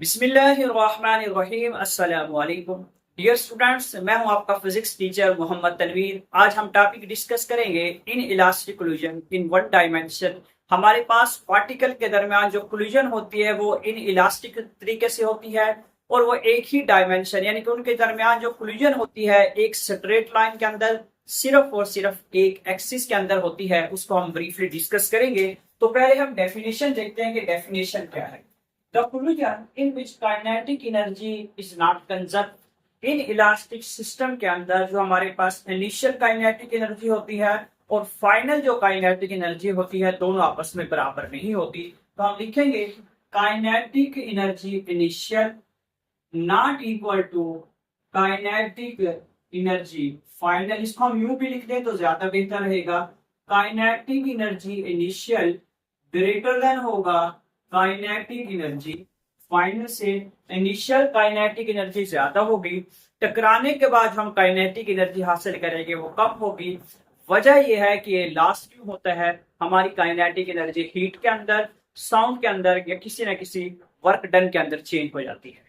बिस्मिल्लाहिर्रहमानिर्रहीम अस्सलामु अलैकुम डियर स्टूडेंट्स, मैं हूं आपका फिजिक्स टीचर मोहम्मद तनवीर। आज हम टॉपिक डिस्कस करेंगे in elastic collision in one dimension. हमारे पास पार्टिकल के दरमियान जो कोलिजन होती है वो इन इलास्टिक तरीके से होती है और वो एक ही डायमेंशन यानी कि उनके दरमियान जो कोलिजन होती है एक स्ट्रेट लाइन के अंदर सिर्फ और सिर्फ एक एक्सिस के अंदर होती है। उसको हम ब्रीफली डिस्कस करेंगे। तो पहले हम डेफिनेशन देखते हैं कि डेफिनेशन क्या है। The collision in which kinetic energy is not conserved। In elastic system के अंदर जो हमारे पास इनिशियल काइनेटिक एनर्जी होती है और फाइनल जो काइनेटिक एनर्जी होती है दोनों आपस में बराबर नहीं होती। तो हम लिखेंगे kinetic energy initial not equal to kinetic energy final. इसको हम यूं भी लिख दें तो ज्यादा बेहतर रहेगा। Kinetic energy initial greater than होगा काइनेटिक एनर्जी फाइनल से। इनिशियल काइनेटिक एनर्जी ज्यादा होगी, टकराने के बाद हम काइनेटिक एनर्जी हासिल करेंगे वो कम होगी। वजह यह है कि ये लास्ट क्यों होता है, हमारी काइनेटिक एनर्जी हीट के अंदर, साउंड के अंदर या किसी न किसी वर्क डन के अंदर चेंज हो जाती है।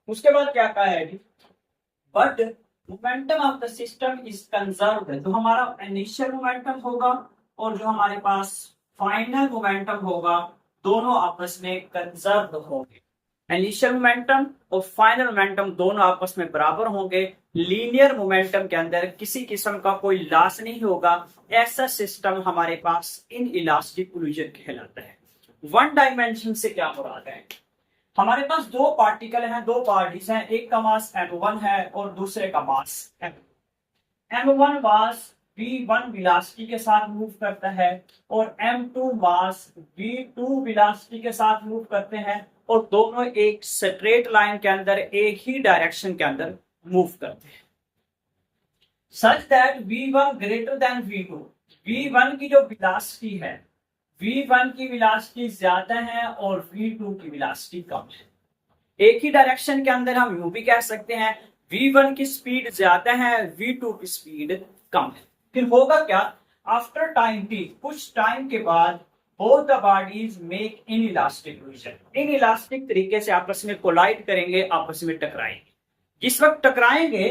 उसके बाद क्या कहा है, but momentum of the system is conserved. तो हमारा इनिशियल मोमेंटम होगा और जो हमारे पास फाइनल मोमेंटम होगा दोनों आपस में कंजर्व होंगे। इनिशियल मोमेंटम और फाइनल मोमेंटम दोनों आपस में बराबर होंगे। लीनियर मोमेंटम के अंदर किसी किस्म का कोई लॉस नहीं होगा। ऐसा सिस्टम हमारे पास इन इलास्टिक कोलिजन कहलाता है। वन डायमेंशन से क्या मुराद है, हमारे पास दो पार्टिकल हैं, दो बॉडीज हैं, एक का मास m1 है और दूसरे का मास m1 मास v1 वेलोसिटी के साथ मूव करता है और m2 मास v2 वेलोसिटी के साथ मूव करते हैं और दोनों एक स्ट्रेट लाइन के अंदर एक ही डायरेक्शन के अंदर मूव करते हैं। Such that v1 greater than v2। v1 की जो वेलोसिटी है, v1 की वेलोसिटी ज्यादा है और v2 की वेलोसिटी कम है। एक ही डायरेक्शन के अंदर हम यूं भी कह सकते हैं v1 की स्पीड ज्यादा है, v2 की स्पीड कम है। फिर होगा क्या, आफ्टर टाइम टी, कुछ टाइम के बाद both the bodies make in elastic collision. In elastic तरीके से आपस में कोलाइड करेंगे, आपस में टकराएंगे। जिस वक्त टकराएंगे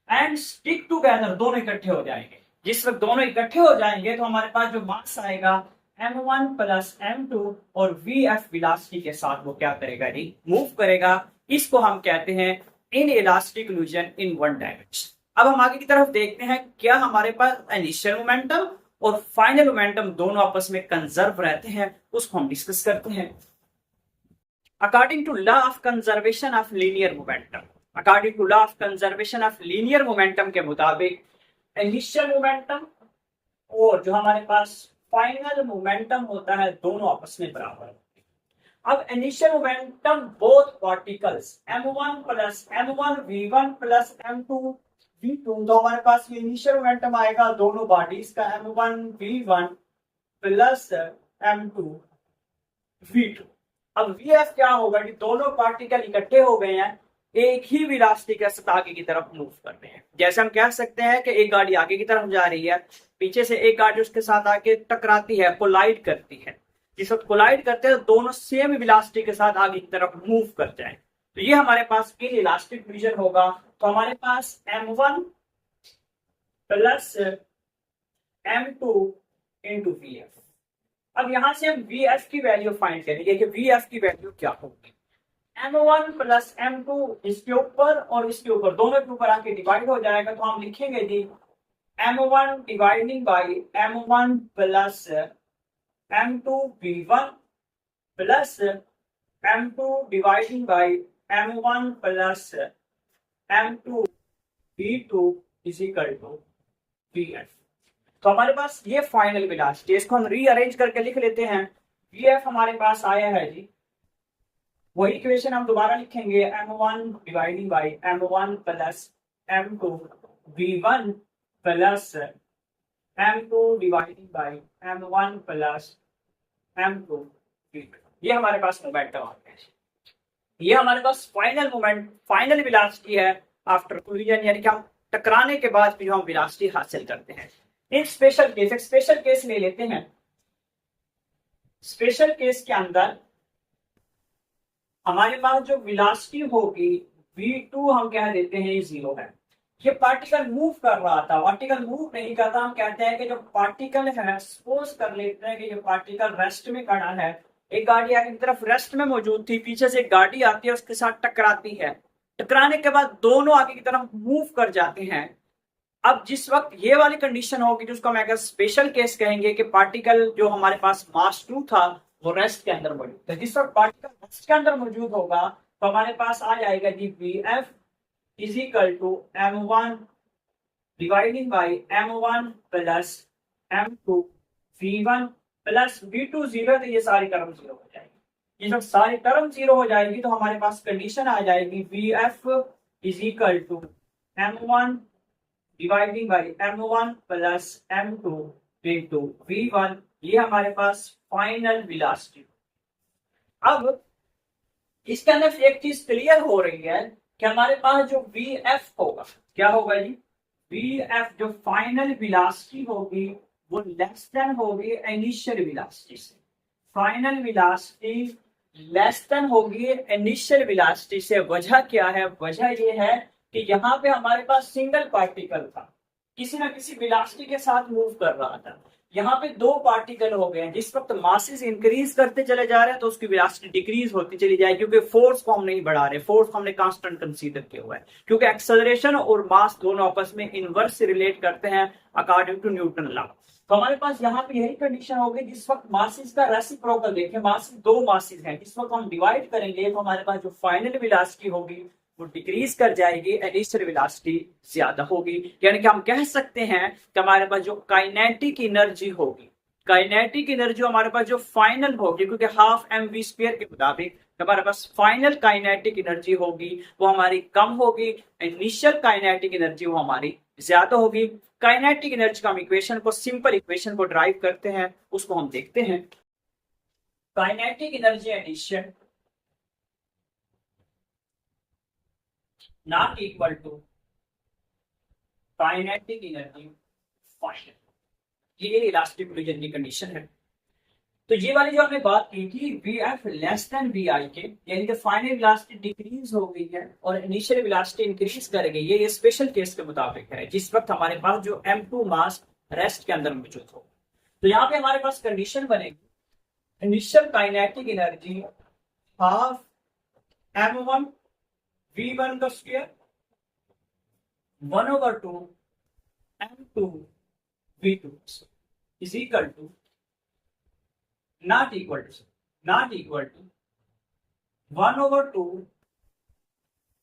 एंड स्टिक टुगेदर, दोनों इकट्ठे हो जाएंगे। जिस वक्त दोनों इकट्ठे हो जाएंगे तो हमारे पास जो मास आएगा m1 प्लस m2 और vf वेलोसिटी के साथ वो क्या करेगा जी, मूव करेगा। इसको हम कहते हैं in elastic collision in one dimension. अब हम आगे की तरफ देखते हैं, क्या हमारे पास इनिशियल मोमेंटम और फाइनल मोमेंटम दोनों आपस में कंजर्व रहते हैं, उसको हम डिस्कस करते हैं। According to law of conservation of linear momentum, according to law of conservation of linear momentum के मुताबिक इनिशियल मोमेंटम और जो हमारे पास फाइनल मोमेंटम होता है दोनों आपस में बराबर होते हैं। अब initial momentum both particles m1 plus m1 v1 plus m2 v2, तो हमारे पास ये इनिशियल मोमेंटम आएगा दोनों बॉडीज का m1 v1 plus m2 v2। अब vf क्या होगा कि दोनों पार्टिकल इकट्ठे हो गए हैं, एक ही वेलोसिटी के साथ आगे की तरफ मूव करते हैं। जैसे हम कह सकते हैं कि एक गाड़ी आगे की तरफ जा रही है, पीछे से एक गाड़ी उसके साथ आके टकराती है, कोलाइड करती है। जिस वक्त कोलाइड करते हैं दोनों सेम वेलोसिटी के साथ आगे की तरफ मूव करते हैं, तो ये हमारे पास इन इलास्टिक कोलिजन होगा। तो हमारे पास m1 plus m2 into vf। अब यहां से हम vf की वैल्यू फाइंड करेंगे कि vf की वैल्यू क्या होगी। m1 प्लस m2 इसके ऊपर और इसके ऊपर, दोनों के ऊपर आके डिवाइड हो जाएगा, तो हम लिखेंगे जी m1 dividing by m1 plus m2 v1 plus m2 dividing by m1 plus m2 v2 is equal to vf। तो हमारे पास ये फाइनल वेलोसिटी, इसको हम रीअरेंज करके लिख लेते हैं। vf हमारे पास आया है जी, वही इक्वेशन हम दोबारा लिखेंगे m1 dividing by m1 plus m2 v1 plus m2 dividing by m1 plus m2 v2। ये हमारे पास मोमेंटम आ गया है। ये हमारे पास फाइनल मोमेंट, फाइनल वेलोसिटी है आफ्टर कोलिजन, यानी कि हम टकराने के बाद फिर हम वेलोसिटी हासिल करते हैं। इन स्पेशल केस, एक स्पेशल केस ले लेते हैं। स्पेशल केस के अंदर हमारे पास जो वेलोसिटी होगी v2 हम कह देते हैं 0 है। ये पार्टिकल मूव कर रहा था, पार्टिकल मूव नहीं करता। हम कहते हैं कि जो पार्टिकल है, सपोज कर लेते हैं कि ये पार्टिकल रेस्ट में खड़ा है, एक गाड़ी आगे की तरफ रेस्ट में मौजूद थी, पीछे से एक गाड़ी आती है उसके साथ टकराती है, टकराने के बाद दोनों आगे की तरफ मूव कर जाते हैं। अब जिस वक्त ये वाली कंडीशन होगी जिसको हम स्पेशल केस कहेंगे कि पार्टिकल जो हमारे पास मास 2 था वो रेस्ट के अंदर मौजूद है, जिस वक्त पार्टिकल रेस्ट के अंदर मौजूद होगा तो हमारे पास आ जाएगा जी Vf is equal to m1 dividing by m1 plus m2 v1 plus v2 0, तो ये सारी टर्म जीरो हो जाएगी। ये जब सारी टर्म जीरो हो जाएगी तो हमारे पास कंडीशन आ जाएगी Vf is equal to m1 dividing by m1 plus m2 into v1। ये हमारे पास फाइनल वेलोसिटी। अब इसके अंदर एक चीज क्लियर हो रही है कि हमारे पास जो Vf होगा, क्या होगा जी, Vf जो फाइनल वेलोसिटी होगी वो लेस देन होगी इनिशियल वेलोसिटी से। फाइनल वेलोसिटी लेस देन होगी इनिशियल वेलोसिटी से। वजह क्या है? वजह ये है कि यहाँ पे हमारे पास सिंगल पार्टिकल था, किसी ना किसी वेलोसिटी के साथ मूव कर रहा था। यहाँ पे दो पार्टिकल हो गए हैं, जिस वक्त मासेस इंक्रीज करते चले जा रहे हैं तो उसकी वेलोसिटी डिक्रीज होती चली जाएगी, क्योंकि फोर्स को हम नहीं बढ़ा रहे, फोर्स को हमने कांस्टेंट कंसीडर किया हुआ है, क्योंकि एक्सेलरेशन और मास दोनों आपस में इनवर्स रिलेट करते हैं अकॉर्डिंग टू न्यूटन लॉ। तो हमारे पास यहाँ पे यही कंडीशन होगी, जिस वक्त मासेस का रेसिप्रोकल देखें, मासेस दो मासेस हैं, जिस वक्त हम डिवाइड करेंगे तो हमारे पास जो फाइनल वेलोसिटी होगी वो डिक्रीज कर जाएगी, इनिशियल वेलोसिटी ज्यादा होगी। यानी कि हम कह सकते हैं कि हमारे पास जो काइनेटिक एनर्जी होगी, काइनेटिक एनर्जी हमारे पास जो फाइनल होगी, क्योंकि हाफ mv स्क्वायर के मुताबिक हमारे पास फाइनल काइनेटिक एनर्जी होगी वो हमारी कम होगी, इनिशियल काइनेटिक एनर्जी वो हमारी ज्यादा होगी। काइनेटिक एनर्जी का हम इक्वेशन को, सिंपल इक्वेशन को ड्राइव करते हैं, उसको हम देखते हैं। Kinetic energy initial not equal to kinetic energy final. ये इलास्टिक कोलिजन की कंडीशन है। तो ये वाली जो हमने बात की थी Vf लेस देन Vi के, यानी कि फाइनल वेलोसिटी डिक्रीज हो गई है और इनिशियल वेलोसिटी इंक्रीज कर गई है, ये स्पेशल केस के मुताबिक है, जिस वक्त हमारे पास जो m2 मास रेस्ट के अंदर मौजूद हो। तो यहाँ पे हमारे पास कंडीशन बनेगी initial kinetic energy half m1 v1 का square 1/2 m2 v2 is equal to not equal to 1/2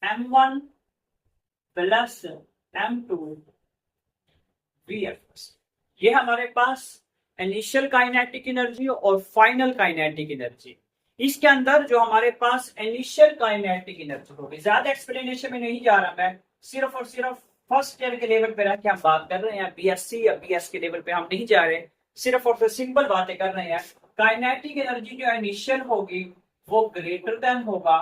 m1 plus m2 vf। ये हमारे पास इनिशियल काइनेटिक एनर्जी और फाइनल काइनेटिक एनर्जी। इसके अंदर जो हमारे पास इनिशियल काइनेटिक एनर्जी होगी, ज्यादा एक्सप्लेनेशन में नहीं जा रहा मैं, सिर्फ और सिर्फ फर्स्ट ईयर के लेवल पे रह के हम बात कर रहे हैं, बीएससी या बीएस के लेवल पे हम नहीं जा रहे, सिर्फ और सिर्फ सिंपल बातें कर रहे हैं। काइनेटिक एनर्जी जो इनिशियल होगी वो ग्रेटर देन होगा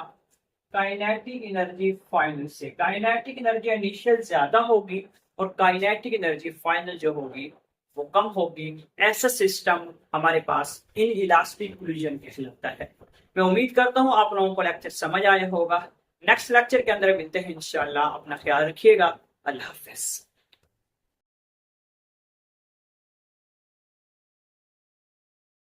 काइनेटिक एनर्जी फाइनल से। काइनेटिक एनर्जी इनिशियल ज्यादा होगी और काइनेटिक एनर्जी फाइनल जो होगी वो कम होगी। ऐसा सिस्टम हमारे पास इन इलास्टिक कोलिजन के लगता है। मैं उम्मीद करता हूँ आप लोगों को लेक्चर समझ आया होगा। नेक्स्ट लेक्चर के अंदर मिलते हैं इंशाल्लाह। अपना ख्याल रखिएगा। अल्लाह हाफिज।